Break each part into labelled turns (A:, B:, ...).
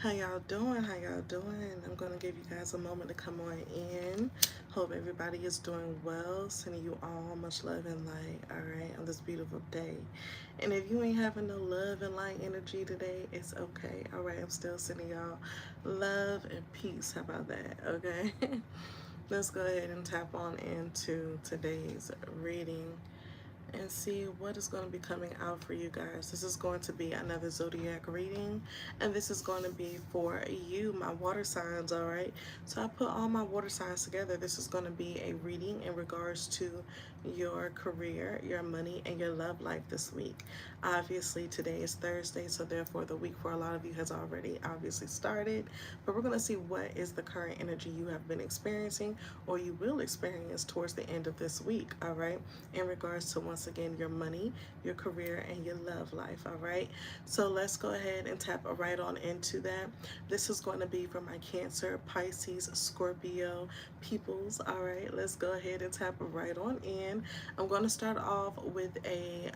A: How y'all doing? How y'all doing? I'm going to give you guys a moment to come on in. Hope everybody is doing well. Sending you all much love and light, all right, on this beautiful day. And if you ain't having no love and light energy today, it's okay. All right, I'm still sending y'all love and peace. How about that? Okay. Let's go ahead and tap on into today's reading and see what is going to be coming out for you guys. This is going to be another zodiac reading, and this is going to be for you, my water signs. All right, so I put all my water signs together. This is going to be a reading in regards to your career, your money, and your love life this week. Obviously today is Thursday, so therefore the week for a lot of you has already obviously started, but we're going to see what is the current energy you have been experiencing or you will experience towards the end of this week. All right, in regards to, once again, your money, your career, and your love life. All right, so let's go ahead and tap right on into that. This is going to be for my Cancer, Pisces, Scorpio peoples. All right, let's go ahead and tap right on in. I'm going to start off with a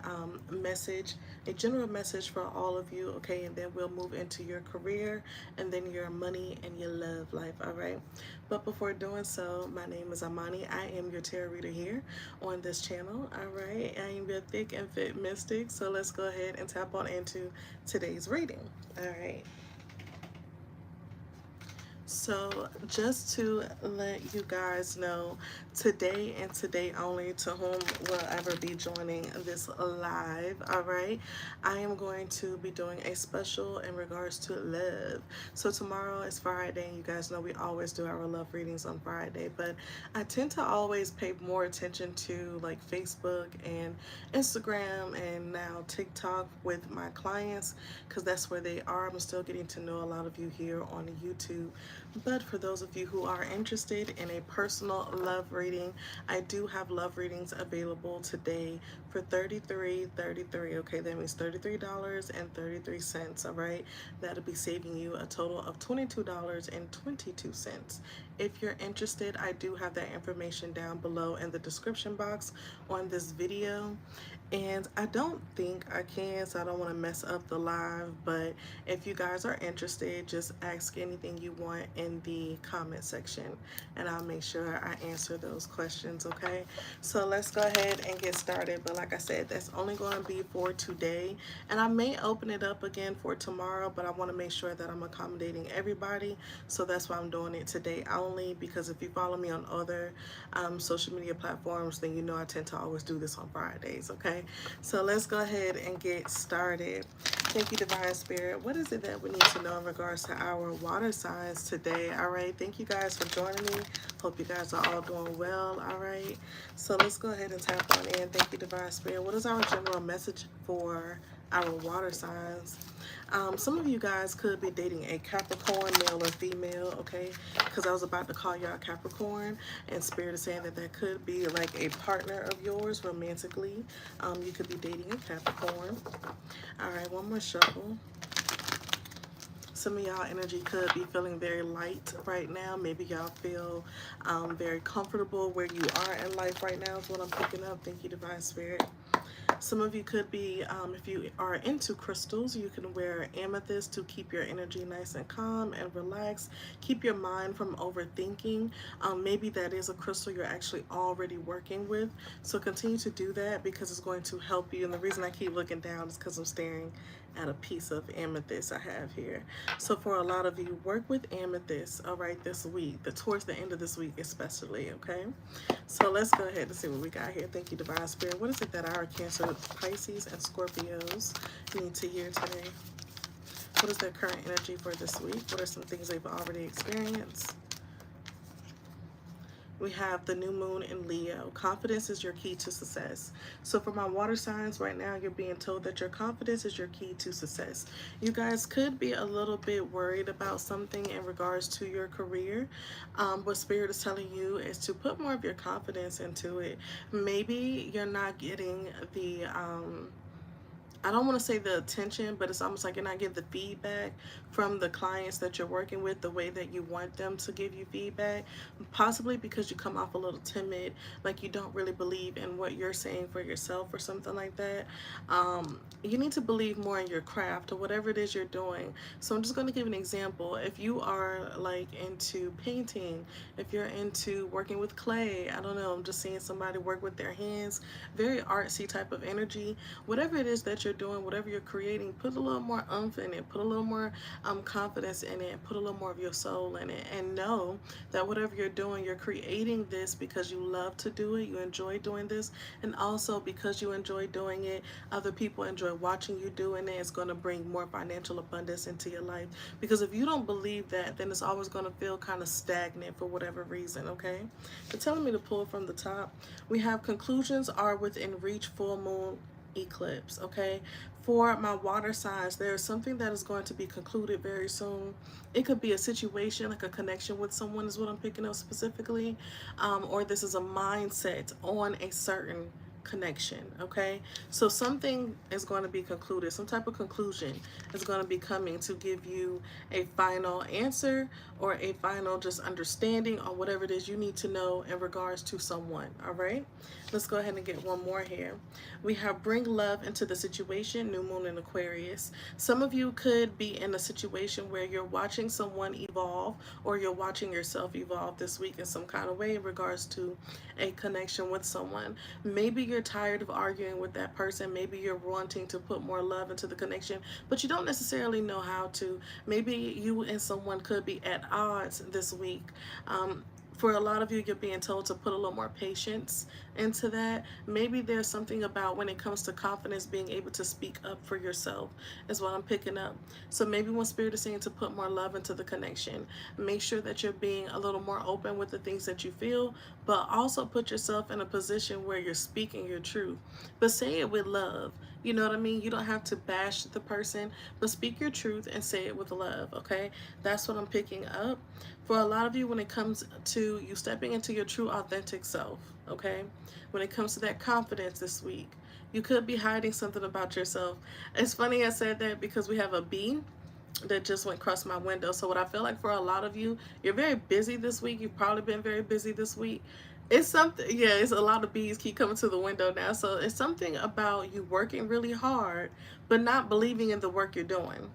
A: message, a general message for all of you, okay, and then we'll move into your career and then your money and your love life. All right, but before doing so, my name is Imani. I am your tarot reader here on this channel. All right, I am your thick and fit mystic. So let's go ahead and tap on into today's reading. All right. So, just to let you guys know, today and today only, to whom will ever be joining this live, all right, I am going to be doing a special in regards to love. So, tomorrow is Friday, and you guys know we always do our love readings on Friday, but I tend to always pay more attention to like Facebook and Instagram and now TikTok with my clients because that's where they are. I'm still getting to know a lot of you here on YouTube. But for those of you who are interested in a personal love reading, I do have love readings available today for $33.33. Okay, that means $33.33. All right, that'll be saving you a total of $22.22. If you're interested, I do have that information down below in the description box on this video. And I don't think I can, so I don't want to mess up the live, but if you guys are interested, just ask anything you want in the comment section and I'll make sure I answer those questions, okay? So let's go ahead and get started. But like I said, that's only going to be for today, and I may open it up again for tomorrow, but I want to make sure that I'm accommodating everybody, so that's why I'm doing it today only. Because if you follow me on other social media platforms, then you know I tend to always do this on Fridays, okay? So let's go ahead and get started. Thank you, Divine Spirit. What is it that we need to know in regards to our water signs today? All right. Thank you guys for joining me. Hope you guys are all doing well. All right. So let's go ahead and tap on in. Thank you, Divine Spirit. What is our general message for our water signs? Some of you guys could be dating a Capricorn, male or female, okay? Because I was about to call y'all Capricorn, and Spirit is saying that that could be like a partner of yours romantically. You could be dating a Capricorn. All right, one more shuffle. Some of y'all energy could be feeling very light right now. Maybe y'all feel very comfortable where you are in life right now is what I'm picking up. Thank you, Divine Spirit. Some of you could be, if you are into crystals, you can wear amethyst to keep your energy nice and calm and relaxed. Keep your mind from overthinking. Maybe that is a crystal you're actually already working with. So continue to do that because it's going to help you. And the reason I keep looking down is because I'm staring at a piece of amethyst I have here. So for a lot of you, work with amethyst, all right, this week, towards the end of this week especially, okay? So let's go ahead and see what we got here. Thank you, Divine Spirit. What is it that our Cancer, Pisces, and Scorpios need to hear today? What is their current energy for this week? What are some things they've already experienced? We have the new moon in Leo. Confidence is your key to success. So for my water signs right now, you're being told that your confidence is your key to success. You guys could be a little bit worried about something in regards to your career. What Spirit is telling you is to put more of your confidence into it. Maybe you're not getting the I don't want to say the attention, but it's almost like you're not getting the feedback from the clients that you're working with the way that you want them to give you feedback. Possibly because you come off a little timid, like you don't really believe in what you're saying for yourself or something like that. You need to believe more in your craft or whatever it is you're doing. So I'm just going to give an example. If you are like into painting, if you're into working with clay, I don't know, I'm just seeing somebody work with their hands, very artsy type of energy. Whatever it is that you're doing, whatever you're creating, put a little more umph in it, put a little more confidence in it, put a little more of your soul in it, and know that whatever you're doing, you're creating this because you love to do it, you enjoy doing this, and also because you enjoy doing it, other people enjoy watching you doing it. It's going to bring more financial abundance into your life. Because if you don't believe that, then it's always going to feel kind of stagnant for whatever reason, okay? They're telling me to pull from the top. We have conclusions are within reach, full moon, eclipse, okay? For my water signs, there is something that is going to be concluded very soon. It could be a situation, like a connection with someone is what I'm picking up specifically, or this is a mindset on a certain connection, okay? So something is going to be concluded, some type of conclusion is going to be coming to give you a final answer or a final just understanding on whatever it is you need to know in regards to someone. All right, let's go ahead and get one more here. We have bring love into the situation, new moon in Aquarius. Some of you could be in a situation where you're watching someone evolve or you're watching yourself evolve this week in some kind of way in regards to a connection with someone. Maybe you're tired of arguing with that person. Maybe you're wanting to put more love into the connection, but you don't necessarily know how to. Maybe you and someone could be at odds this week. For a lot of you, you're being told to put a little more patience into that. Maybe there's something about when it comes to confidence, being able to speak up for yourself is what I'm picking up. So maybe when Spirit is saying to put more love into the connection, make sure that you're being a little more open with the things that you feel, but also put yourself in a position where you're speaking your truth, but say it with love. You know what I mean? You don't have to bash the person, but speak your truth and say it with love, okay? That's what I'm picking up. For a lot of you, when it comes to you stepping into your true authentic self, okay? When it comes to that confidence this week, you could be hiding something about yourself. It's funny I said that because we have a bee that just went across my window. So what I feel like for a lot of you, you're very busy this week. You've probably been very busy this week. It's something, yeah, it's a lot of bees keep coming to the window now. So it's something about you working really hard, but not believing in the work you're doing.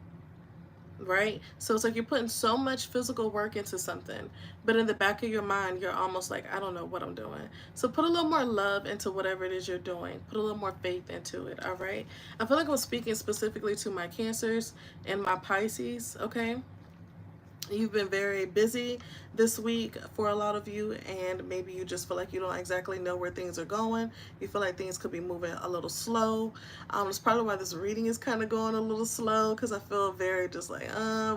A: Right? So it's like you're putting so much physical work into something, but in the back of your mind, you're almost like, I don't know what I'm doing. So put a little more love into whatever it is you're doing. Put a little more faith into it, all right? I feel like I'm speaking specifically to my Cancers and my Pisces, okay? You've been very busy this week for a lot of you, and maybe you just feel like you don't exactly know where things are going. You feel like things could be moving a little slow. It's probably why this reading is kind of going a little slow, because I feel very just like,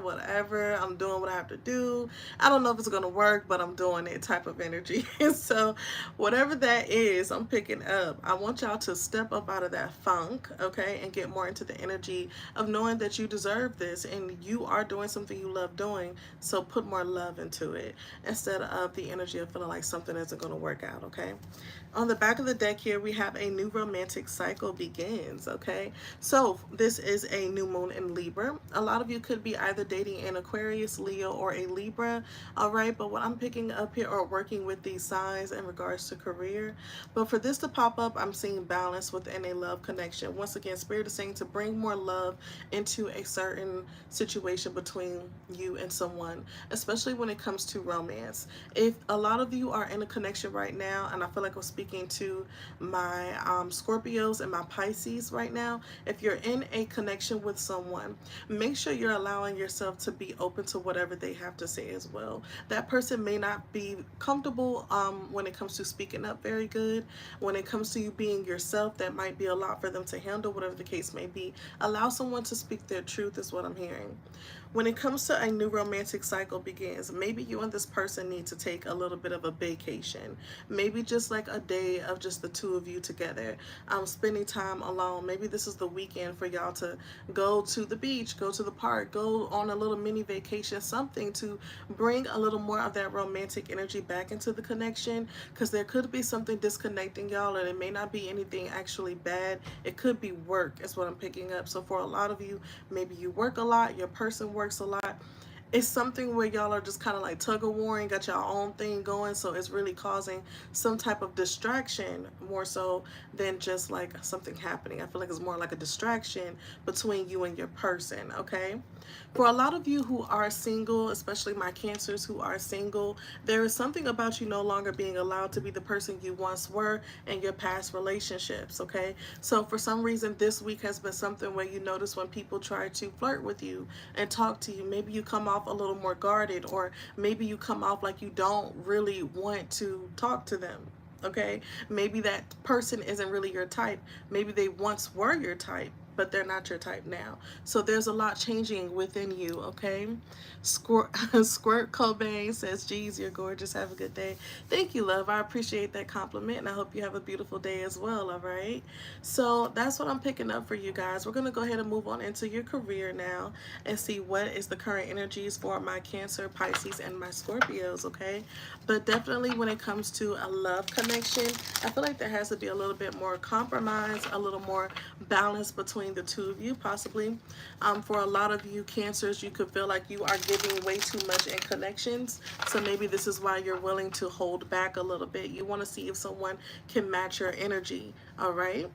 A: whatever, I'm doing what I have to do. I don't know if it's going to work, but I'm doing it type of energy. So whatever that is, I'm picking up. I want y'all to step up out of that funk, okay, and get more into the energy of knowing that you deserve this and you are doing something you love doing. So put more love into it instead of the energy of feeling like something isn't going to work out, okay? On the back of the deck here, we have a new romantic cycle begins, okay? So this is a new moon in Libra. A lot of you could be either dating an Aquarius, Leo, or a Libra, all right? But what I'm picking up here are working with these signs in regards to career. But for this to pop up, I'm seeing balance within a love connection. Once again, Spirit is saying to bring more love into a certain situation between you and someone, especially when it comes to romance. If a lot of you are in a connection right now, and I feel like I'm speaking to my Scorpios and my Pisces right now, if you're in a connection with someone, make sure you're allowing yourself to be open to whatever they have to say as well. That person may not be comfortable when it comes to speaking up very good. When it comes to you being yourself, that might be a lot for them to handle, whatever the case may be. Allow someone to speak their truth is what I'm hearing. When it comes to a new romantic cycle begins, maybe you and this person need to take a little bit of a vacation. Maybe just like a day of just the two of you together, spending time alone. Maybe this is the weekend for y'all to go to the beach, go to the park, go on a little mini vacation, something to bring a little more of that romantic energy back into the connection, because there could be something disconnecting y'all, and it may not be anything actually bad. It could be work is what I'm picking up. So for a lot of you, maybe you work a lot, your person works a lot. It's something where y'all are just kind of like tug of war and got your own thing going, so it's really causing some type of distraction more so than just like something happening. I feel like it's more like a distraction between you and your person. Okay, for a lot of you who are single, especially my cancers who are single, there is something about you no longer being allowed to be the person you once were in your past relationships. Okay, so for some reason this week has been something where you notice when people try to flirt with you and talk to you, maybe you come off a little more guarded, or maybe you come off like you don't really want to talk to them. Okay, maybe that person isn't really your type. Maybe they once were your type, but they're not your type now. So there's a lot changing within you. Okay, Squirt Cobain says, geez, you're gorgeous, have a good day. Thank you, love, I appreciate that compliment, and I hope you have a beautiful day as well. All right, so that's what I'm picking up for you guys. We're going to go ahead and move on into your career now and see what is the current energies for my Cancer, Pisces, and my Scorpios. Okay, but definitely when it comes to a love connection, I feel like there has to be a little bit more compromise, a little more balance between the two of you, possibly. For a lot of you Cancers, you could feel like you are giving way too much in connections. So maybe this is why you're willing to hold back a little bit. You want to see if someone can match your energy. All right.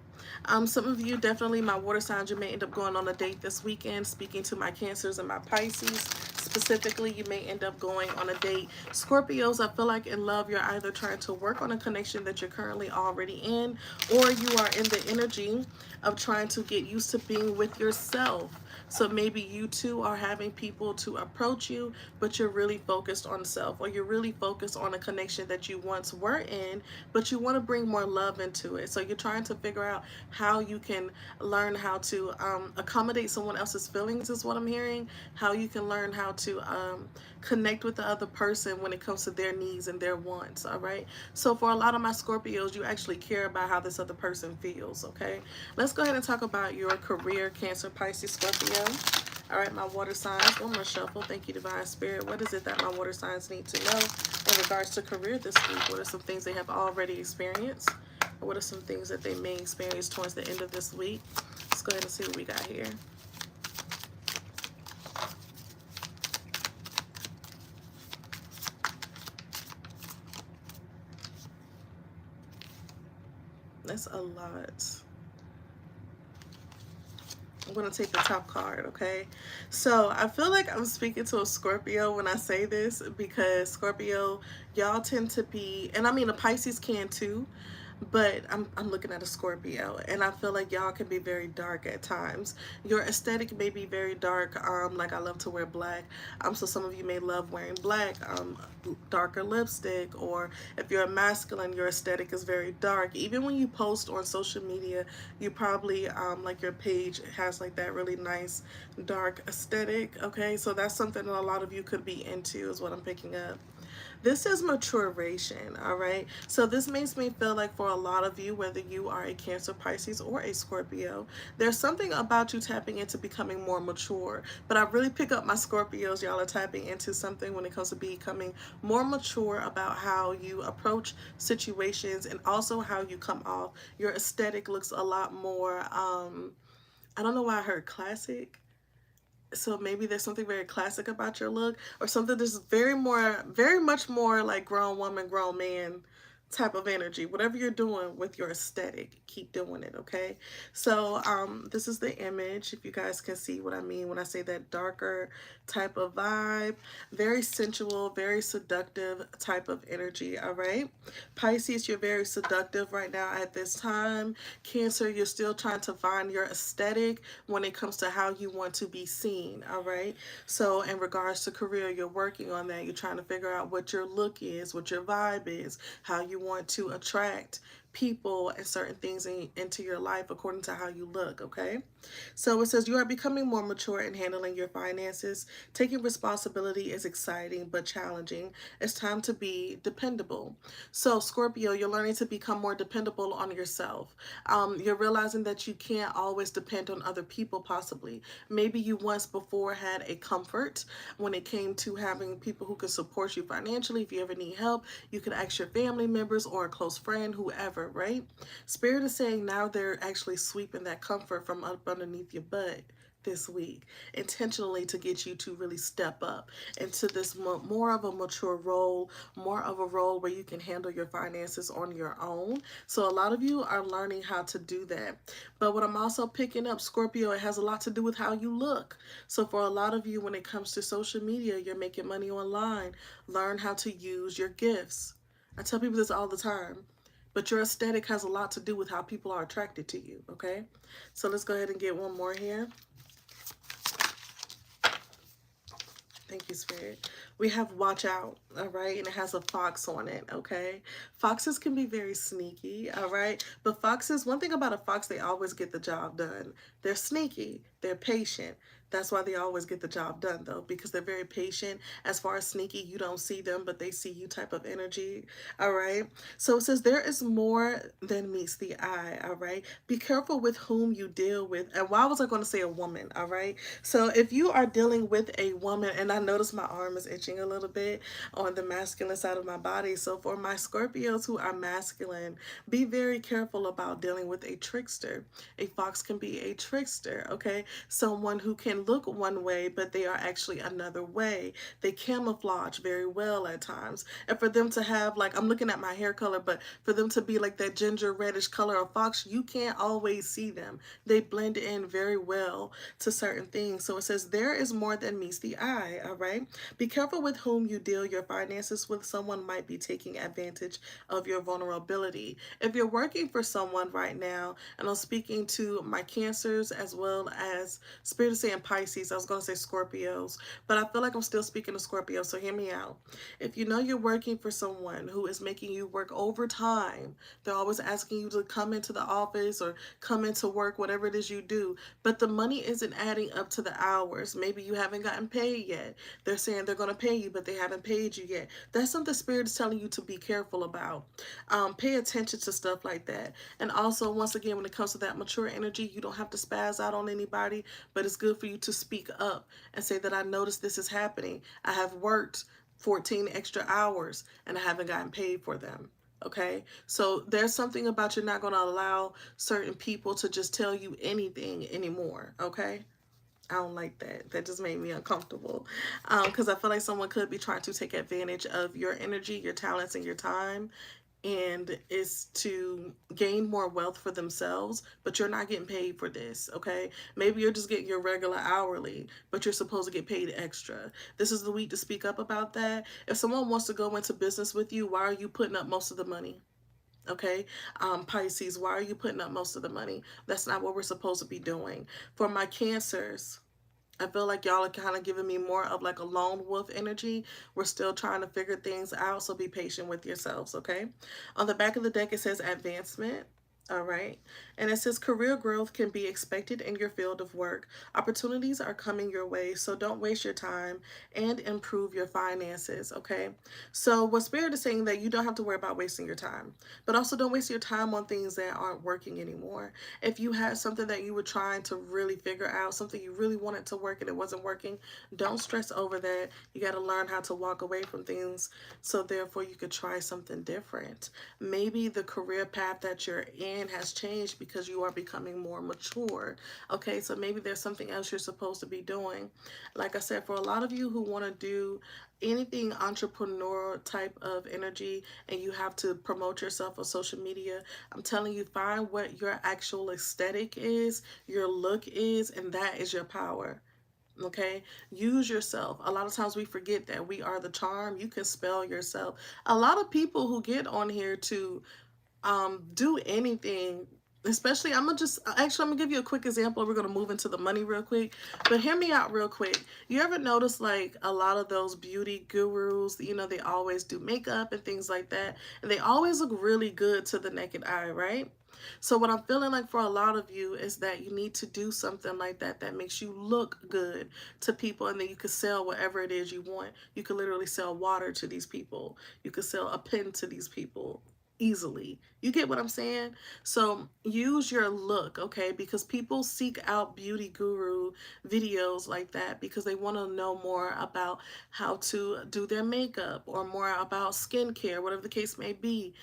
A: Some of you, definitely my water signs, you may end up going on a date this weekend. Speaking to my Cancers and my Pisces specifically, you may end up going on a date. Scorpios, I feel like in love, you're either trying to work on a connection that you're currently already in, or you are in the energy of trying to get used to being with yourself. So maybe you too are having people to approach you, but you're really focused on self, or you're really focused on a connection that you once were in, but you want to bring more love into it. So you're trying to figure out how you can learn how to accommodate someone else's feelings, is what I'm hearing. How you can learn how to connect with the other person when it comes to their needs and their wants. All right, so for a lot of my Scorpios, you actually care about how this other person feels. Okay, let's go ahead and talk about your career, Cancer, Pisces, Scorpio. All right, my water signs, one more shuffle. Thank you, Divine Spirit. What is it that my water signs need to know in regards to career this week? What are some things they have already experienced? Or what are some things that they may experience towards the end of this week? Let's go ahead and see what we got here. That's a lot. I'm going to take the top card, okay? So I feel like I'm speaking to a Scorpio when I say this, because Scorpio, y'all tend to be, and I mean a Pisces can too, but I'm looking at a Scorpio, and I feel like y'all can be very dark at times. Your aesthetic may be very dark. Like I love to wear black. So some of you may love wearing black, darker lipstick, or if you're a masculine, your aesthetic is very dark. Even when you post on social media, you probably like your page has like that really nice dark aesthetic. Okay, so that's something that a lot of you could be into, is what I'm picking up. This is maturation, all right? So this makes me feel like for a lot of you, whether you are a Cancer, Pisces, or a Scorpio, there's something about you tapping into becoming more mature. But I really pick up my Scorpios, y'all are tapping into something when it comes to becoming more mature about how you approach situations, and also how you come off. Your aesthetic looks a lot more, I don't know why I heard classic, so maybe there's something very classic about your look, or something that's very much more like grown woman, grown man type of energy. Whatever you're doing with your aesthetic, keep doing it. Okay, so this is the image, if you guys can see what I mean when I say that darker type of vibe. Very sensual, very seductive type of energy. All right, Pisces, you're very seductive right now at this time. Cancer, you're still trying to find your aesthetic when it comes to how you want to be seen. All right, so in regards to career, you're working on that. You're trying to figure out what your look is, what your vibe is, how you want to attract people and certain things into your life according to how you look, okay? So it says you are becoming more mature in handling your finances. Taking responsibility is exciting but challenging. It's time to be dependable. So Scorpio, you're learning to become more dependable on yourself. You're realizing that you can't always depend on other people, possibly. Maybe you once before had a comfort when it came to having people who could support you financially. If you ever need help, you could ask your family members or a close friend, whoever, right? Spirit is saying now they're actually sweeping that comfort from up underneath your butt this week, intentionally to get you to really step up into this more of a mature role, more of a role where you can handle your finances on your own. So a lot of you are learning how to do that. But what I'm also picking up, Scorpio, it has a lot to do with how you look. So for a lot of you, when it comes to social media, you're making money online, learn how to use your gifts. I tell people this all the time. But your aesthetic has a lot to do with how people are attracted to you, okay? So let's go ahead and get one more here. Thank you, Spirit. We have watch out, all right? And it has a fox on it, okay? Foxes can be very sneaky, all right? But foxes, one thing about a fox, they always get the job done. They're sneaky, they're patient. That's why they always get the job done, though, because they're very patient. As far as sneaky, you don't see them, but they see you type of energy, all right? So it says there is more than meets the eye, all right? Be careful with whom you deal with. And why was I going to say a woman, all right? So if you are dealing with a woman, and I notice my arm is itching a little bit on the masculine side of my body. So for my Scorpios who are masculine, be very careful about dealing with a trickster. A fox can be a trickster, okay? Someone who can look one way, but they are actually another way. They camouflage very well at times. And for them to have, like, I'm looking at my hair color, but for them to be like that ginger reddish color of fox, you can't always see them. They blend in very well to certain things. So it says there is more than meets the eye, all right? Be careful with whom you deal your finances with. Someone might be taking advantage of your vulnerability. If you're working for someone right now, and I'm speaking to my Cancers as well as Spirit is saying Pisces, I was going to say Scorpios, but I feel like I'm still speaking to Scorpio, so hear me out. If you know you're working for someone who is making you work overtime, they're always asking you to come into the office or come into work, whatever it is you do, but the money isn't adding up to the hours. Maybe you haven't gotten paid yet. They're saying they're going to pay you, but they haven't paid you yet. That's something Spirit is telling you to be careful about. Pay attention to stuff like that. And also, once again, when it comes to that mature energy, you don't have to spaz out on anybody, but it's good for you to speak up and say that I noticed this is happening. I have worked 14 extra hours and I haven't gotten paid for them. Okay, so there's something about you're not going to allow certain people to just tell you anything anymore. Okay, I don't like that. That just made me uncomfortable because I feel like someone could be trying to take advantage of your energy, your talents, and your time, and is to gain more wealth for themselves, but you're not getting paid for this, okay? Maybe you're just getting your regular hourly, but you're supposed to get paid extra. This is the week to speak up about that. If someone wants to go into business with you, why are you putting up most of the money? Okay, Pisces, why are you putting up most of the money? That's not what we're supposed to be doing. For my Cancers, I feel like y'all are kind of giving me more of like a lone wolf energy. We're still trying to figure things out, so be patient with yourselves, okay? On the back of the deck, it says advancement. All right. And it says career growth can be expected in your field of work. Opportunities are coming your way, so don't waste your time and improve your finances, okay? So what Spirit is saying that you don't have to worry about wasting your time, but also don't waste your time on things that aren't working anymore. If you had something that you were trying to really figure out, something you really wanted to work and it wasn't working, don't stress over that. You got to learn how to walk away from things so therefore you could try something different. Maybe the career path that you're in has changed because you are becoming more mature. Okay, so maybe there's something else you're supposed to be doing. Like I said, for a lot of you who want to do anything entrepreneurial type of energy and you have to promote yourself on social media, I'm telling you, find what your actual aesthetic is, your look is, and that is your power. Okay, use yourself. A lot of times we forget that we are the charm. You can spell yourself. A lot of people who get on here to do anything Especially, I'm gonna give you a quick example. We're gonna move into the money real quick, but hear me out real quick. You ever notice like a lot of those beauty gurus, you know, they always do makeup and things like that, and they always look really good to the naked eye, right? So what I'm feeling like for a lot of you is that you need to do something like that that makes you look good to people, and then you can sell whatever it is you want. You can literally sell water to these people. You can sell a pen to these people easily. You get what I'm saying? So use your look, okay? Because people seek out beauty guru videos like that because they want to know more about how to do their makeup or more about skincare, whatever the case may be.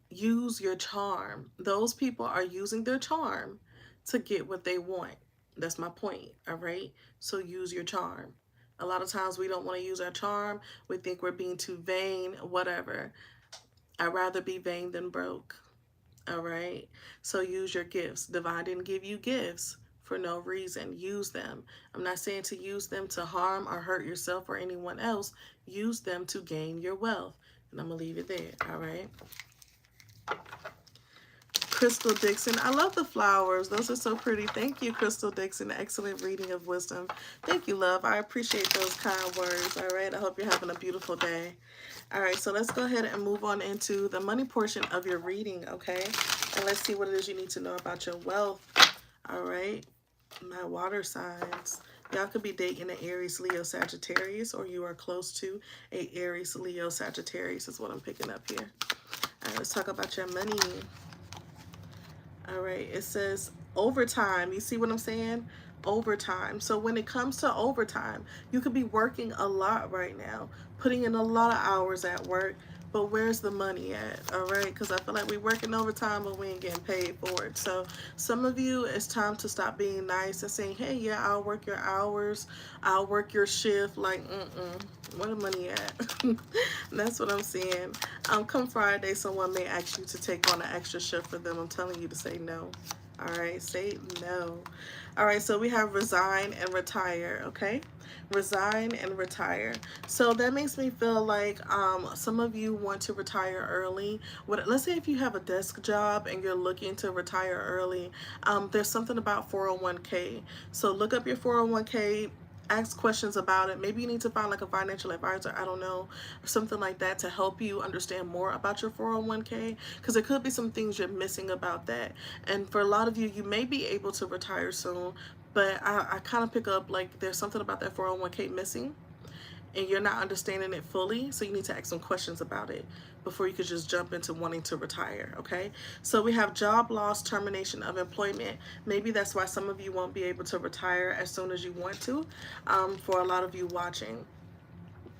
A: Use your charm. Those people are using their charm to get what they want. That's my point, all right? So use your charm. A lot of times we don't want to use our charm. We think we're being too vain, whatever. I'd rather be vain than broke. All right. So use your gifts. Divine didn't give you gifts for no reason. Use them. I'm not saying to use them to harm or hurt yourself or anyone else. Use them to gain your wealth. And I'm going to leave it there. All right. Crystal Dixon. I love the flowers. Those are so pretty. Thank you, Crystal Dixon. Excellent reading of wisdom. Thank you, love. I appreciate those kind words. All right. I hope you're having a beautiful day. All right. So let's go ahead and move on into the money portion of your reading. Okay. And let's see what it is you need to know about your wealth. All right. My water signs. Y'all could be dating an Aries, Leo, Sagittarius, or you are close to a Aries, Leo, Sagittarius is what I'm picking up here. All right. Let's talk about your money. All right, it says overtime. You see what I'm saying? Overtime. So when it comes to overtime, you could be working a lot right now, putting in a lot of hours at work, but where's the money at? All right, because I feel like we're working overtime, but we ain't getting paid for it. So some of you, it's time to stop being nice and saying, hey, yeah, I'll work your hours, I'll work your shift. Like, where the money at? That's what I'm saying. Come Friday, someone may ask you to take on an extra shift for them. I'm telling you to say no. All right, say no. All right, so we have resign and retire, okay? Resign and retire. So that makes me feel like some of you want to retire early. Let's say if you have a desk job and you're looking to retire early, there's something about 401k. So look up your 401k, ask questions about it. Maybe you need to find like a financial advisor, I don't know, or something like that to help you understand more about your 401k, because there could be some things you're missing about that. And for a lot of you, you may be able to retire soon, but I kind of pick up like there's something about that 401k missing and you're not understanding it fully, so you need to ask some questions about it before you could just jump into wanting to retire, okay? So we have job loss, termination of employment. Maybe that's why some of you won't be able to retire as soon as you want to. For a lot of you watching,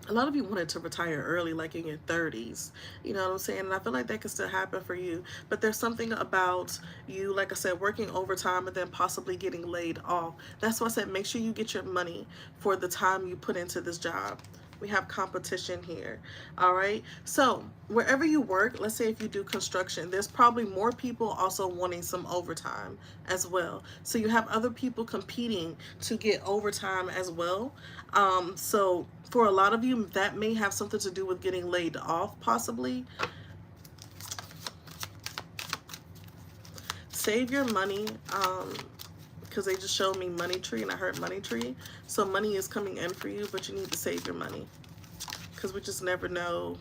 A: a lot of you wanted to retire early, like in your 30s. You know what I'm saying? And I feel like that could still happen for you. But there's something about you, like I said, working overtime and then possibly getting laid off. That's why I said make sure you get your money for the time you put into this job. We have competition here. All right. So wherever you work, let's say if you do construction, there's probably more people also wanting some overtime as well. So you have other people competing to get overtime as well. So for a lot of you, that may have something to do with getting laid off, possibly. Save your money, because they just showed me money tree and I heard money tree. So money is coming in for you, but you need to save your money, because we just never know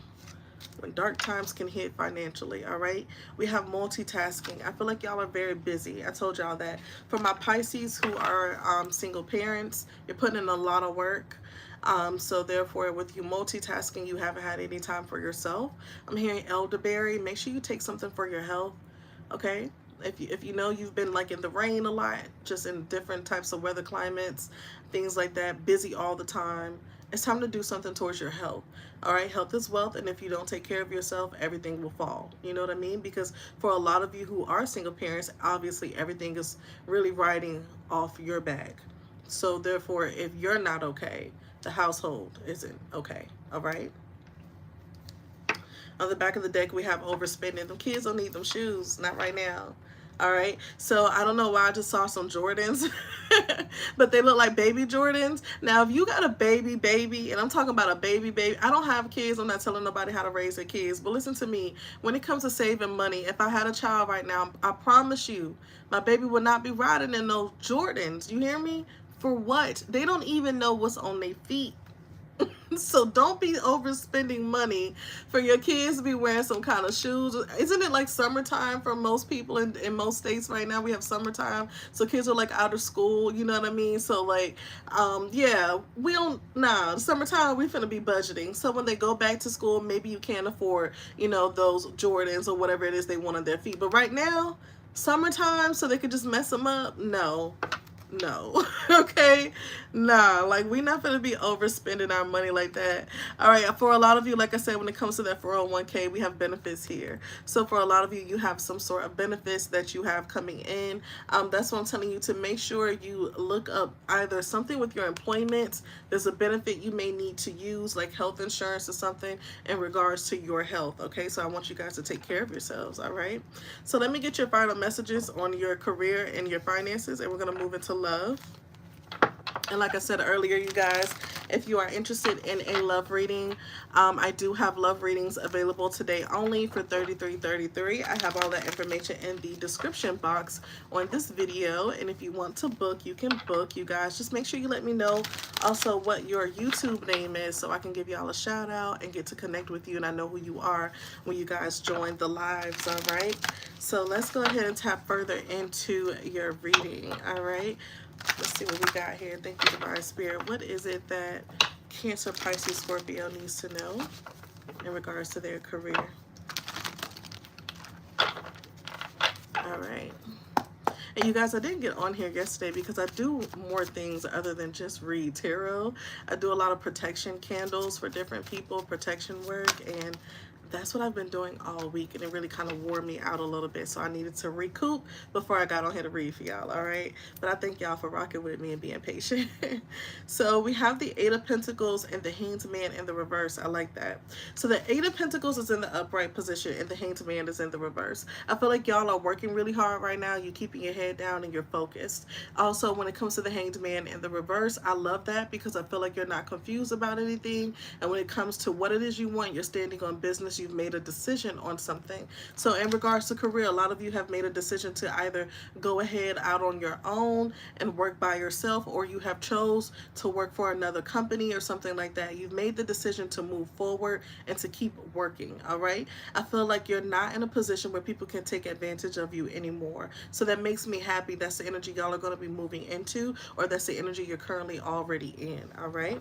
A: when dark times can hit financially. All right, we have multitasking. I feel like y'all are very busy. I told y'all that. For my Pisces who are single parents, you're putting in a lot of work. So therefore, with you multitasking, you haven't had any time for yourself. I'm hearing elderberry. Make sure you take something for your health, okay? If you know you've been like in the rain a lot, just in different types of weather climates, things like that, busy all the time, it's time to do something towards your health. All right, health is wealth, and if you don't take care of yourself, everything will fall. You know what I mean? Because for a lot of you who are single parents, obviously everything is really riding off your back. So therefore, if you're not okay, the household isn't okay. All right. On the back of the deck, we have overspending. Them kids don't need them shoes. Not right now. All right, so I don't know why I just saw some Jordans, but they look like baby Jordans. Now, if you got a baby, and I'm talking about a baby, I don't have kids. I'm not telling nobody how to raise their kids. But listen to me, when it comes to saving money, if I had a child right now, I promise you, my baby would not be riding in those Jordans. You hear me? For what? They don't even know what's on their feet. So don't be overspending money for your kids to be wearing some kind of shoes. Isn't it like summertime for most people in most states right now? We have summertime, so kids are like out of school, you know what I mean? So like, yeah, we don't, nah, summertime we finna be budgeting. So when they go back to school, maybe you can't afford, you know, those Jordans or whatever it is they want on their feet. But right now, summertime, so they could just mess them up? No. No. Okay, nah, like we not gonna be overspending our money like that. All right, for a lot of you, like I said, when it comes to that 401k, we have benefits here. So for a lot of you, you have some sort of benefits that you have coming in. That's what I'm telling you, to make sure you look up either something with your employment. There's a benefit you may need to use, like health insurance or something in regards to your health. Okay, so I want you guys to take care of yourselves. All right, so let me get your final messages on your career and your finances, and we're gonna move into love. And like I said earlier, you guys, if you are interested in a love reading, I do have love readings available today only for $33.33. I have all that information in the description box on this video. And if you want to book, you can book, you guys. Just make sure you let me know also what your YouTube name is so I can give y'all a shout out and get to connect with you, and I know who you are when you guys join the lives. All right, so let's go ahead and tap further into your reading. All right, let's see what we got here. Thank you, Divine Spirit. What is it that Cancer, Pisces, Scorpio needs to know in regards to their career? All right. And you guys, I didn't get on here yesterday because I do more things other than just read tarot. I do a lot of protection candles for different people, protection work, and that's what I've been doing all week, and it really kind of wore me out a little bit, so I needed to recoup before I got on here to read for y'all. All right, but I thank y'all for rocking with me and being patient. So we have the Eight of Pentacles and the Hanged Man in the reverse. I like that. So the Eight of Pentacles is in the upright position and the Hanged Man is in the reverse. I feel like y'all are working really hard right now. You're keeping your head down and you're focused. Also, when it comes to the Hanged Man in the reverse, I love that because I feel like you're not confused about anything, and when it comes to what it is you want, you're standing on business. You've made a decision on something. So in regards to career, a lot of you have made a decision to either go ahead out on your own and work by yourself, or you have chose to work for another company or something like that. You've made the decision to move forward and to keep working. All right, I feel like you're not in a position where people can take advantage of you anymore. So that makes me happy. That's the energy y'all are going to be moving into, or that's the energy you're currently already in. All right,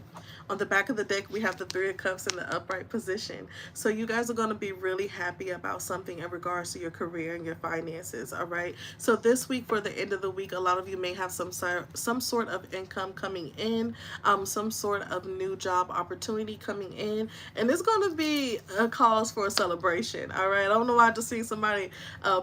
A: on the back of the deck, we have the Three of Cups in the upright position. So you guys are going to be really happy about something in regards to your career and your finances. All right, so this week, for the end of the week, a lot of you may have some sort of income coming in, some sort of new job opportunity coming in, and it's going to be a cause for a celebration. All right, I don't know why I just see somebody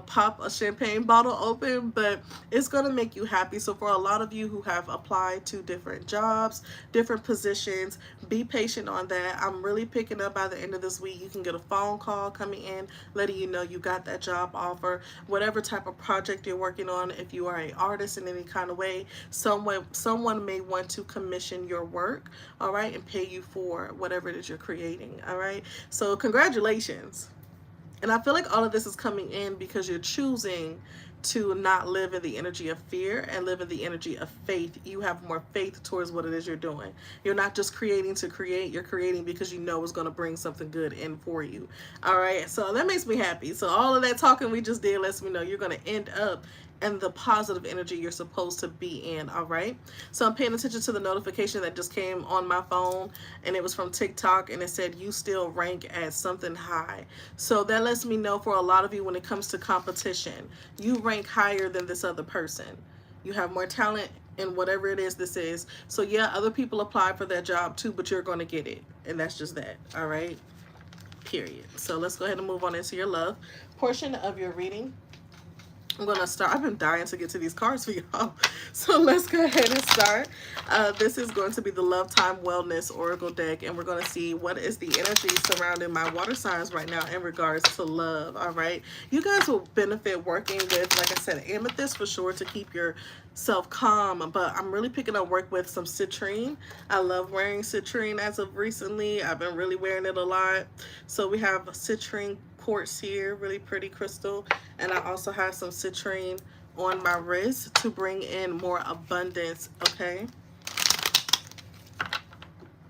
A: pop a champagne bottle open, but it's going to make you happy. So for a lot of you who have applied to different jobs, different positions, be patient on that. I'm really picking up by the end of this week. You can get a phone call coming in letting you know you got that job offer. Whatever type of project you're working on, if you are an artist in any kind of way, someone may want to commission your work, all right, and pay you for whatever it is you're creating. All right, so congratulations. And I feel like all of this is coming in because you're choosing to not live in the energy of fear and live in the energy of faith. You have more faith towards what it is you're doing. You're not just creating to create, you're creating because you know it's going to bring something good in for you. All right, so that makes me happy. So all of that talking we just did lets me know you're going to end up and the positive energy you're supposed to be in. All right, so I'm paying attention to the notification that just came on my phone, and it was from TikTok, and it said you still rank as something high. So that lets me know for a lot of you, when it comes to competition, you rank higher than this other person. You have more talent in whatever it is this is. So yeah, other people apply for that job too, but you're going to get it, and that's just that. All right, period. So let's go ahead and move on into your love portion of your reading. I'm gonna start. I've been dying to get to these cards for y'all. So let's go ahead and start. This is going to be the Love Time Wellness Oracle deck, and we're gonna see what is the energy surrounding my water signs right now in regards to love. All right. You guys will benefit working with, like I said, amethyst for sure to keep yourself calm, but I'm really picking up work with some citrine. I love wearing citrine as of recently. I've been really wearing it a lot. So we have citrine quartz here, really pretty crystal, and I also have some citrine on my wrist to bring in more abundance. Okay,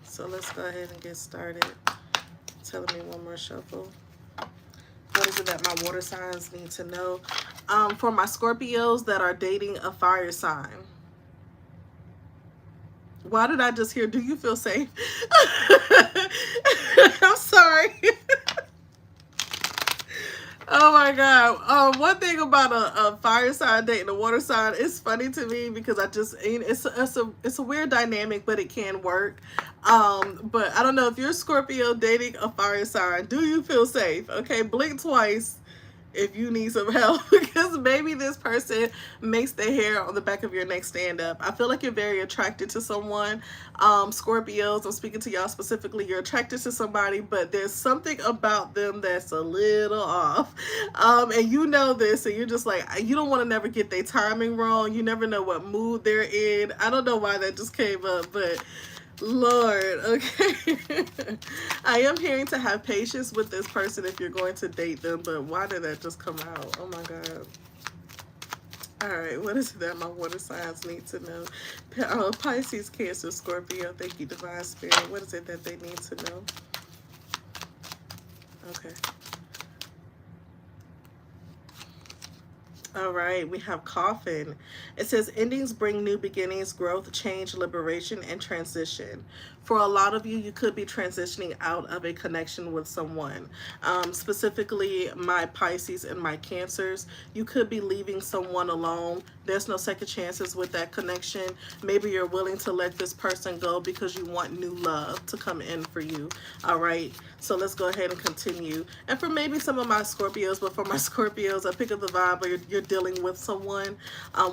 A: so let's go ahead and get started. Telling me one more shuffle. What is it that my water signs need to know? For my Scorpios that are dating a fire sign. Why did I just hear, do you feel safe? I'm sorry. Oh my God. One thing about a fire sign dating a water sign, it's funny to me because it's a weird dynamic, but it can work. But I don't know if you're a Scorpio dating a fire sign, do you feel safe? Okay, blink twice if you need some help, because maybe this person makes the hair on the back of your neck stand up. I feel like you're very attracted to someone. Scorpios, I'm speaking to y'all specifically, you're attracted to somebody, but there's something about them that's a little off. And you know this, and you're just like, you don't want to never get their timing wrong. You never know what mood they're in. I don't know why that just came up, but Lord, okay. I am hearing to have patience with this person if you're going to date them, but why did that just come out? Oh my God. All right, what is it that my water signs need to know? Pisces, Cancer, Scorpio. Thank you, Divine Spirit. What is it that they need to know? Okay. All right, we have Coffin. It says endings bring new beginnings, growth, change, liberation, and transition. For a lot of you, you could be transitioning out of a connection with someone. Specifically, my Pisces and my Cancers. You could be leaving someone alone. There's no second chances with that connection. Maybe you're willing to let this person go because you want new love to come in for you. All right, so let's go ahead and continue. And for maybe some of my Scorpios, but for my Scorpios, I pick up the vibe where you're dealing with someone,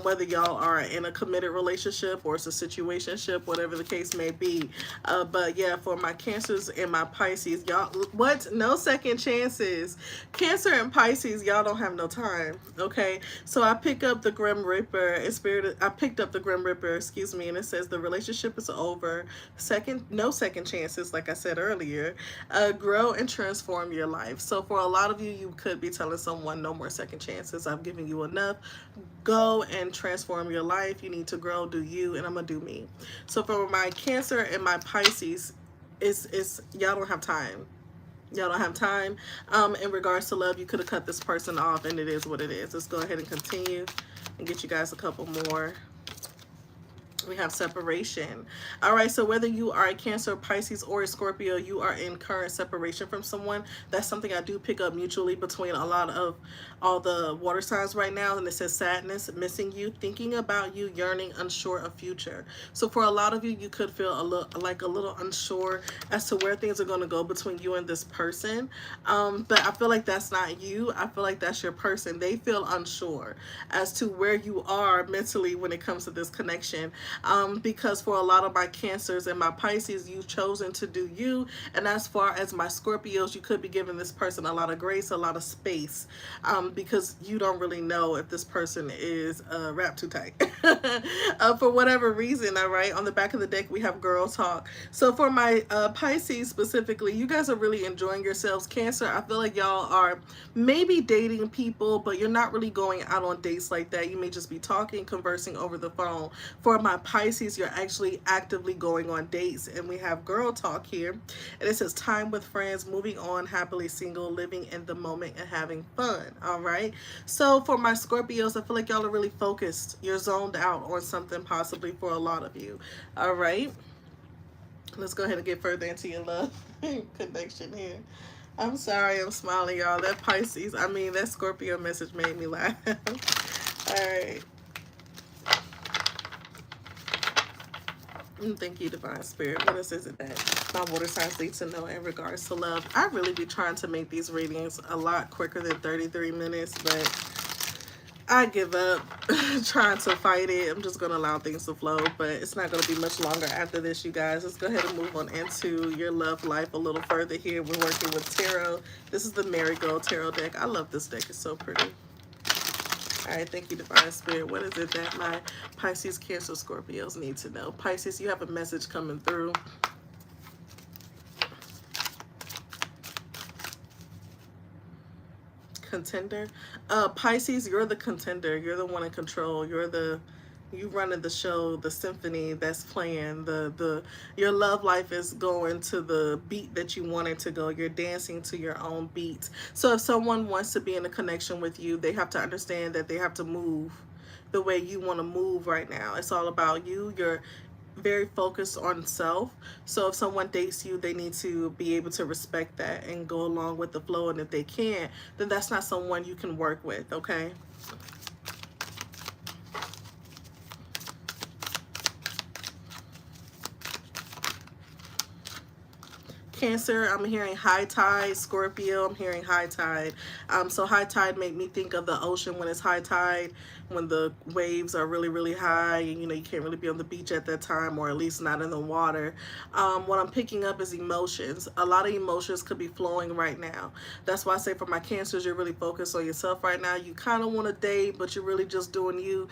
A: whether y'all are in a committed relationship or it's a situationship, whatever the case may be. But yeah, for my Cancers and my Pisces, y'all, what? No second chances. Cancer and Pisces, y'all don't have no time. Okay, so I pick up the Grim Reaper. I picked up the Grim Reaper, excuse me, and it says the relationship is over. No second chances, like I said earlier. Grow and transform your life. So for a lot of you, you could be telling someone no more second chances. I've given you enough. Go and transform your life. You need to grow, do you, and I'm gonna do me. So for my Cancer and my Pisces, it's y'all don't have time. Y'all don't have time. In regards to love, you could have cut this person off, and it is what it is. Let's go ahead and continue and get you guys a couple more. We have separation. All right, so whether you are a Cancer, Pisces, or a Scorpio, you are in current separation from someone. That's something I do pick up mutually between a lot of all the water signs right now. And it says sadness, missing you, thinking about you, yearning, unsure of future. So for a lot of you, you could feel a little unsure as to where things are going to go between you and this person. But I feel like that's not you. I feel like that's your person. They feel unsure as to where you are mentally when it comes to this connection. Because for a lot of my Cancers and my Pisces, you've chosen to do you. And as far as my Scorpios, you could be giving this person a lot of grace, a lot of space, because you don't really know if this person is wrapped too tight for whatever reason. All right, on the back of the deck, we have girl talk. So for my Pisces specifically, you guys are really enjoying yourselves. Cancer, I feel like y'all are maybe dating people, but you're not really going out on dates like that. You may just be talking, conversing over the phone. For my Pisces, you're actually actively going on dates, and we have girl talk here, and it says time with friends, moving on, happily single, living in the moment, and having fun. All right, so for my Scorpios, I feel like y'all are really focused. You're zoned out on something, possibly for a lot of you. All right, let's go ahead and get further into your love connection here. I'm sorry, I'm smiling, y'all. That Pisces, that Scorpio message made me laugh. All right. Thank you, Divine Spirit. What is it that my water signs need to know in regards to love? I really be trying to make these readings a lot quicker than 33 minutes, but I give up trying to fight it. I'm just going to allow things to flow, but it's not going to be much longer after this, you guys. Let's go ahead and move on into your love life a little further here. We're working with tarot. This is the Marigold Tarot deck. I love this deck. It's so pretty. All right, thank you, Divine Spirit. What is it that my Pisces, Cancer, Scorpios need to know? Pisces, you have a message coming through. Contender. Pisces, you're the contender. You're the one in control. You running the show, the symphony that's playing. Your love life is going to the beat that you want it to go. You're dancing to your own beat. So if someone wants to be in a connection with you, they have to understand that they have to move the way you want to move right now. It's all about you. You're very focused on self. So if someone dates you, they need to be able to respect that and go along with the flow. And if they can't, then that's not someone you can work with, okay? Cancer, I'm hearing high tide. Scorpio, I'm hearing high tide. So high tide make me think of the ocean when it's high tide, when the waves are really, really high, and you can't really be on the beach at that time, or at least not in the water. What I'm picking up is emotions. A lot of emotions could be flowing right now. That's why I say for my Cancers, you're really focused on yourself right now. You kind of want to date, but you're really just doing you.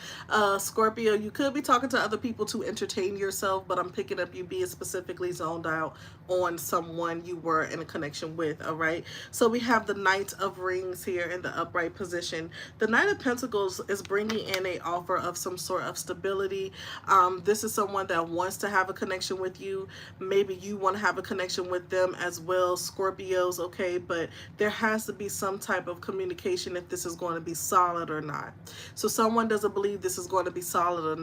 A: Scorpio, you could be talking to other people to entertain yourself, but I'm picking up you being specifically zoned out on someone you were in a connection with. All right, so we have the Knight of Rings here in the upright position. The Knight of Pentacles is bringing in a offer of some sort of stability. This is someone that wants to have a connection with you. Maybe you want to have a connection with them as well, Scorpios, okay? But there has to be some type of communication if this is going to be solid or not. So someone doesn't believe this is going to be solid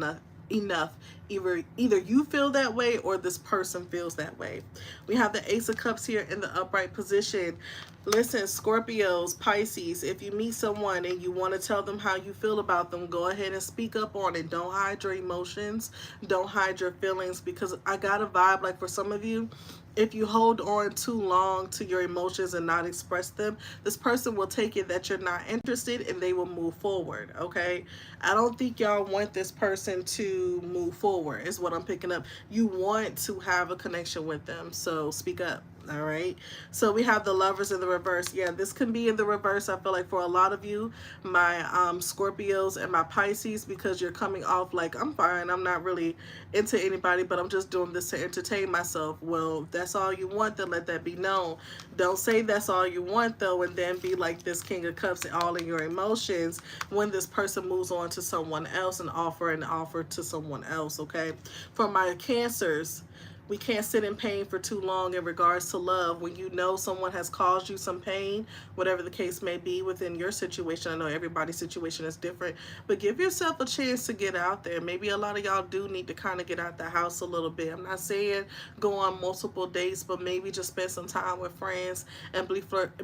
A: enough. Either you feel that way or this person feels that way. We have the Ace of Cups here in the upright position. Listen, Scorpios, Pisces, if you meet someone and you want to tell them how you feel about them, go ahead and speak up on it. Don't hide your emotions. Don't hide your feelings, because I got a vibe like for some of you, if you hold on too long to your emotions and not express them, this person will take it that you're not interested and they will move forward, okay? I don't think y'all want this person to move forward is what I'm picking up. You want to have a connection with them, so speak up. All right, so we have the Lovers in the reverse. Yeah, this can be in the reverse, I feel like, for a lot of you, my Scorpios and my Pisces, because you're coming off like, I'm fine, I'm not really into anybody, but I'm just doing this to entertain myself. Well, if that's all you want, then let that be known. Don't say that's all you want, though, and then be like this King of Cups all in your emotions when this person moves on to someone else and offer to someone else, okay? For my Cancers, we can't sit in pain for too long in regards to love. When you know someone has caused you some pain, whatever the case may be within your situation, I know everybody's situation is different, but give yourself a chance to get out there. Maybe a lot of y'all do need to kind of get out the house a little bit. I'm not saying go on multiple dates, but maybe just spend some time with friends and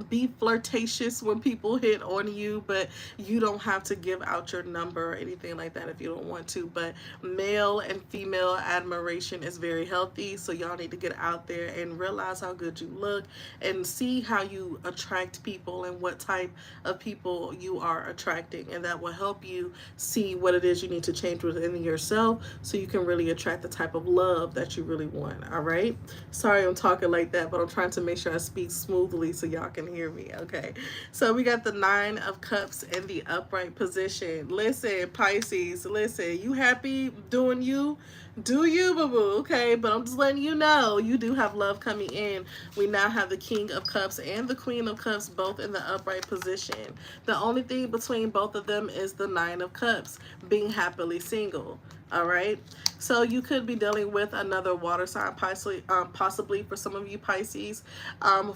A: be flirtatious when people hit on you, but you don't have to give out your number or anything like that if you don't want to. But male and female admiration is very healthy. So y'all need to get out there and realize how good you look and see how you attract people and what type of people you are attracting, and that will help you see what it is you need to change within yourself so you can really attract the type of love that you really want. All right, sorry I'm talking like that, but I'm trying to make sure I speak smoothly so y'all can hear me. Okay, so we got the Nine of Cups in the upright position. Listen, Pisces, listen, you happy doing you? Do you, boo-boo, okay? But I'm just letting you know, you do have love coming in. We now have the King of Cups and the Queen of Cups both in the upright position. The only thing between both of them is the Nine of Cups, being happily single. All right, so you could be dealing with another water sign, possibly for some of you Pisces.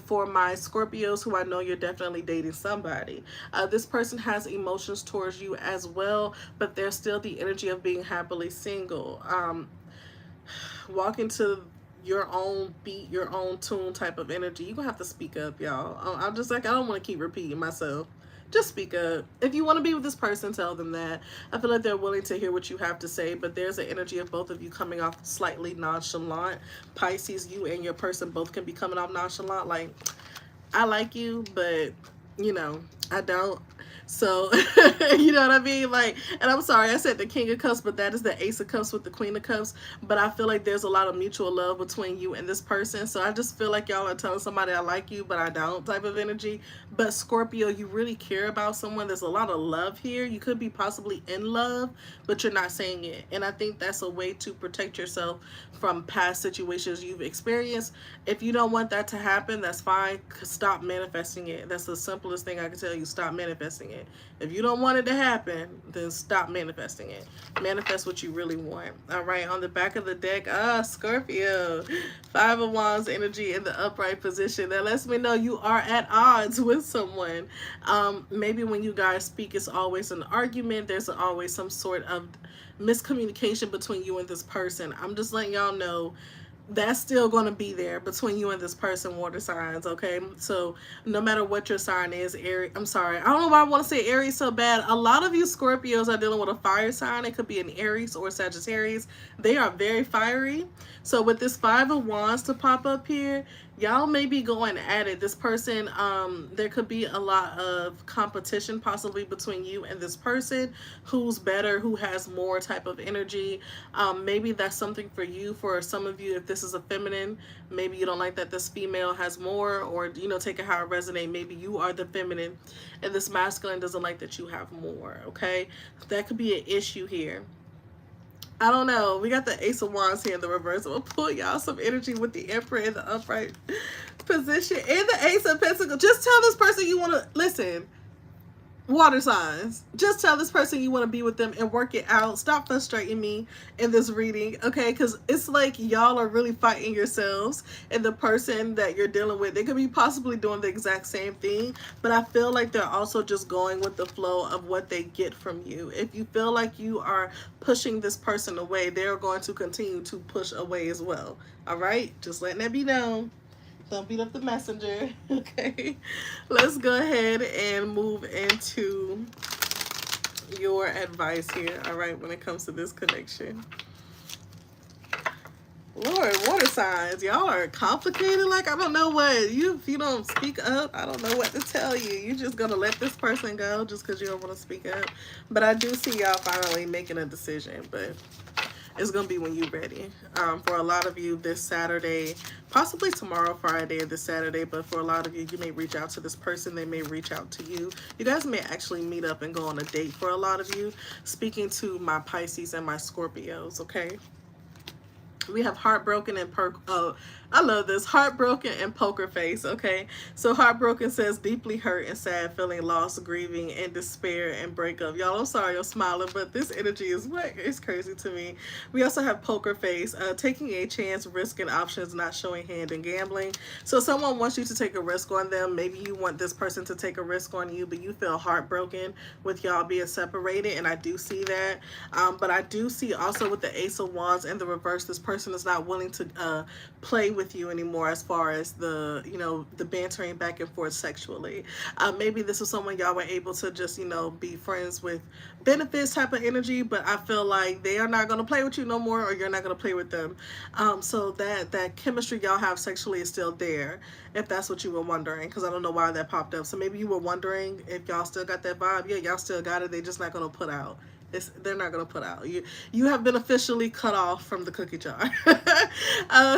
A: For my Scorpios, who I know you're definitely dating somebody, this person has emotions towards you as well, but there's still the energy of being happily single. Walking to your own beat, your own tune type of energy. You're gonna have to speak up, y'all. I'm just like, I don't want to keep repeating myself. Just speak up. If you want to be with this person, tell them that. I feel like they're willing to hear what you have to say, but there's an energy of both of you coming off slightly nonchalant. Pisces, you and your person both can be coming off nonchalant, like, I like you, but, you know, I don't. So, you know what I mean? Like, and I'm sorry, I said the King of Cups, but that is the Ace of Cups with the Queen of Cups. But I feel like there's a lot of mutual love between you and this person. So I just feel like y'all are telling somebody I like you, but I don't type of energy. But Scorpio, you really care about someone. There's a lot of love here. You could be possibly in love, but you're not saying it. And I think that's a way to protect yourself from past situations you've experienced. If you don't want that to happen, that's fine. Stop manifesting it. That's the simplest thing I can tell you. Stop manifesting it. If you don't want it to happen, then stop manifesting it. Manifest what you really want. All right, on the back of the deck, Scorpio, Five of Wands energy in the upright position. That lets me know you are at odds with someone. Maybe when you guys speak, it's always an argument. There's always some sort of miscommunication between you and this person. I'm just letting y'all know that's still going to be there between you and this person, water signs, okay? So no matter what your sign is, Aries, I'm sorry, I don't know why I want to say Aries so bad. A lot of you Scorpios are dealing with a fire sign. It could be an Aries or Sagittarius. They are very fiery. So with this Five of Wands to pop up here, y'all may be going at it. This person, there could be a lot of competition possibly between you and this person. Who's better, who has more type of energy. Maybe that's something for you. For some of you, if this is a feminine, maybe you don't like that this female has more, or, you know, take it how it resonates. Maybe you are the feminine and this masculine doesn't like that you have more, okay? That could be an issue here. I don't know. We got the Ace of Wands here in the reverse. I'm going to pull y'all some energy with the Emperor in the upright position. And the Ace of Pentacles. Just tell this person you want to... Listen, water signs. Just tell this person you want to be with them and work it out. Stop frustrating me in this reading, okay? Because it's like y'all are really fighting yourselves, and the person that you're dealing with, they could be possibly doing the exact same thing, but I feel like they're also just going with the flow of what they get from you. If you feel like you are pushing this person away, they're going to continue to push away as well. All right? Just letting that be known. Don't beat up the messenger. Okay, let's go ahead and move into your advice here. All right, when it comes to this connection. Lord, water signs, y'all are complicated. Like, I don't know what if you don't speak up, I don't know what to tell you. You're just gonna let this person go just because you don't want to speak up. But I do see y'all finally making a decision, but it's gonna be when you're ready. For a lot of you this Saturday, possibly tomorrow, Friday, or this Saturday, but for a lot of you, you may reach out to this person, they may reach out to you. You guys may actually meet up and go on a date for a lot of you. Speaking to my Pisces and my Scorpios, okay? We have heartbroken and I love this, heartbroken and poker face, okay? So heartbroken says deeply hurt and sad, feeling lost, grieving, and despair and breakup. Y'all, I'm sorry I'm smiling, but this energy is what is crazy to me. We also have poker face, taking a chance, risk, and options, not showing hand, and gambling. So someone wants you to take a risk on them. Maybe you want this person to take a risk on you, but you feel heartbroken with y'all being separated, and I do see that. But I do see also with the Ace of Wands in the reverse, this person is not willing to play with you anymore as far as the, you know, the bantering back and forth sexually. Maybe this is someone y'all were able to just, you know, be friends with benefits type of energy, but I feel like they are not going to play with you no more, or you're not going to play with them. So that chemistry y'all have sexually is still there, if that's what you were wondering, because I don't know why that popped up. So maybe you were wondering if y'all still got that vibe. Yeah, y'all still got it. They're just not going to put out. They're not going to put out. You have been officially cut off from the cookie jar.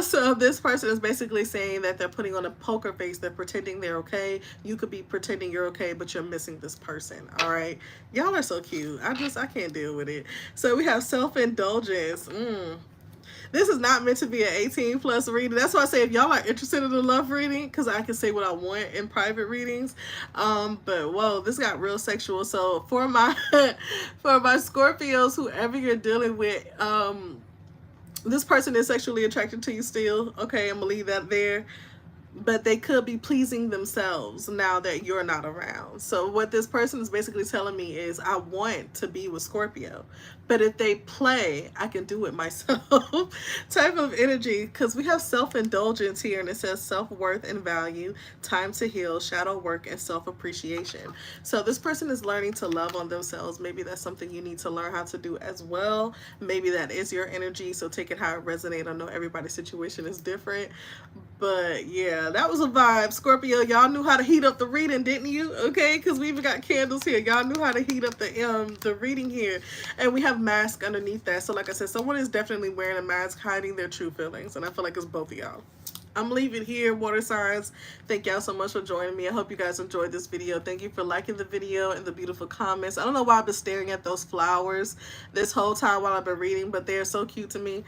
A: So this person is basically saying that they're putting on a poker face. They're pretending they're okay. You could be pretending you're okay, but you're missing this person. All right. Y'all are so cute. I can't deal with it. So we have self-indulgence. This is not meant to be an 18 plus reading. That's why I say if y'all are interested in a love reading, because I can say what I want in private readings. But whoa, this got real sexual. So for my for my Scorpios, whoever you're dealing with, this person is sexually attracted to you still. Okay, I'm gonna leave that there. But they could be pleasing themselves now that you're not around. So what this person is basically telling me is, I want to be with Scorpio, but if they play, I can do it myself type of energy, because we have self-indulgence here, and it says self-worth and value, time to heal, shadow work, and self-appreciation. So this person is learning to love on themselves. Maybe that's something you need to learn how to do as well. Maybe that is your energy, so take it how it resonates. I know everybody's situation is different, but yeah, that was a vibe. Scorpio, y'all knew how to heat up the reading, didn't you? Okay, because we even got candles here. Y'all knew how to heat up the reading here. And we have mask underneath that. So like I said, someone is definitely wearing a mask, hiding their true feelings. And I feel like it's both of y'all. I'm leaving here, water signs. Thank y'all so much for joining me. I hope you guys enjoyed this video. Thank you for liking the video and the beautiful comments. I don't know why I've been staring at those flowers this whole time while I've been reading, but they're so cute to me.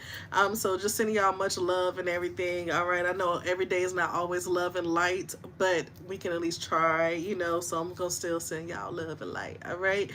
A: So just sending y'all much love and everything. All right, I know every day is not always love and light, but we can at least try, you know, so I'm gonna still send y'all love and light. All right,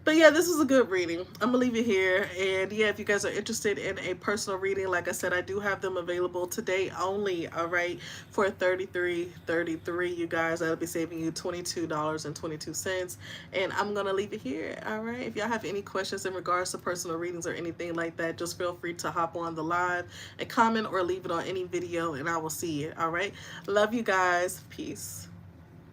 A: but yeah, this was a good reading. I'm gonna leave it here. And yeah, if you guys are interested in a personal reading, like I said, I do have them available today only. All right, for $33.33, you guys, that'll be saving you $22.22. And I'm gonna leave it here. All right, if y'all have any questions in regards to personal readings or anything like that, just feel free to hop on the live and comment or leave it on any video, and I will see it. All right, love you guys. Peace.